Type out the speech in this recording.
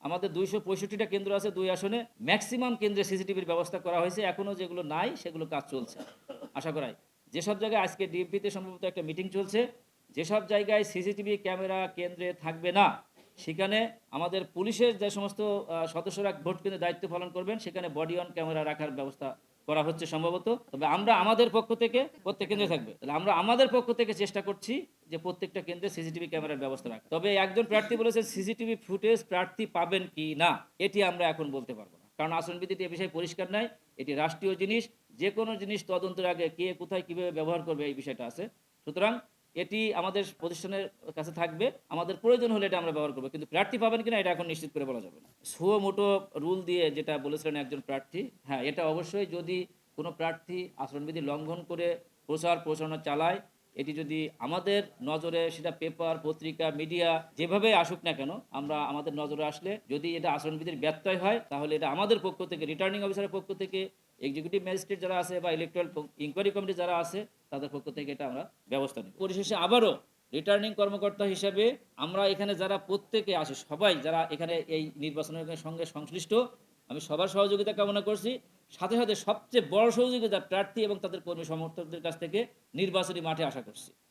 আমাদের 265টা কেন্দ্র আছে 2 আসনে। ম্যাক্সিমাম কেন্দ্রে সিসিটিভির ব্যবস্থা করা হয়েছে। এখনো যেগুলো নাই সেগুলো কাজ চলছে। আশা করা যায়। যেসব জায়গায় আজকে ডিএমপিতে সম্ভবত একটা মিটিং চলছে, যেসব জায়গায় সিসিটিভি ক্যামেরা কেন্দ্রে থাকবে না, সেখানে আমাদের পুলিশের যে সমস্ত সদস্যরা ভোট কেন্দ্রে দায়িত্ব পালন করবেন, সেখানে বডি অন ক্যামেরা রাখার ব্যবস্থা করা হচ্ছে সম্ভবত। তবে আমরা আমাদের পক্ষ থেকে প্রত্যেক কেন্দ্রে থাকবে। তাহলে আমরা আমাদের পক্ষ থেকে চেষ্টা করছি যে প্রত্যেকটা কেন্দ্রে সিসিটিভি ক্যামেরার ব্যবস্থা রাখা। তবে একজন প্রার্থী বলেছে সিসিটিভি ফুটেজ প্রার্থী পাবেন কি না, এটি আমরা এখন বলতে পারবো না। কারণ আচরণবিধিতে এ বিষয়ে পরিষ্কার নাই। এটি রাষ্ট্রীয় জিনিস। যে কোনো জিনিস তদন্তের আগে কে কোথায় কিভাবে ব্যবহার করবে এই বিষয়টা আছে। সুতরাং এটি আমাদের প্রতিষ্ঠানের কাছে থাকবে। আমাদের প্রয়োজন হলে এটা আমরা ব্যবহার করব। কিন্তু প্রার্থী পাবেন কিনা এটা এখন নিশ্চিত করে বলা যাবে না। সুও মোটো রুল দিয়ে যেটা বলেছিলেন একজন প্রার্থী, হ্যাঁ, এটা অবশ্যই যদি কোনো প্রার্থী আচরণবিধি লঙ্ঘন করে প্রচার প্রচারণা চালায়, এটি যদি আমাদের নজরে, সেটা পেপার, পত্রিকা, মিডিয়া যেভাবে আসুক না কেন, আমরা আমাদের নজরে আসলে যদি এটা আচরণবিধির ব্যত্যয় হয়, তাহলে এটা আমাদের পক্ষ থেকে, রিটার্নিং অফিসারের পক্ষ থেকে, এক্সিকিউটিভ ম্যাজিস্ট্রেট যারা আছে বা ইলেকট্রাল ইনকোয়ারি কমিটি যারা আছে, তাদের পক্ষ থেকে এটা আমরা ব্যবস্থা নিই। পরিশেষে আবারও রিটার্নিং কর্মকর্তা হিসেবে আমরা এখানে যারা প্রত্যেকে আসে, সবাই যারা এখানে এই নির্বাচনের সঙ্গে সংশ্লিষ্ট, আমি সবার সহযোগিতা কামনা করছি। সাথে সাথে সবচেয়ে বড় সহযোগিতা প্রার্থী এবং তাদের কর্মী সমর্থকদের কাছ থেকে নির্বাচনী মাঠে আশা করছি।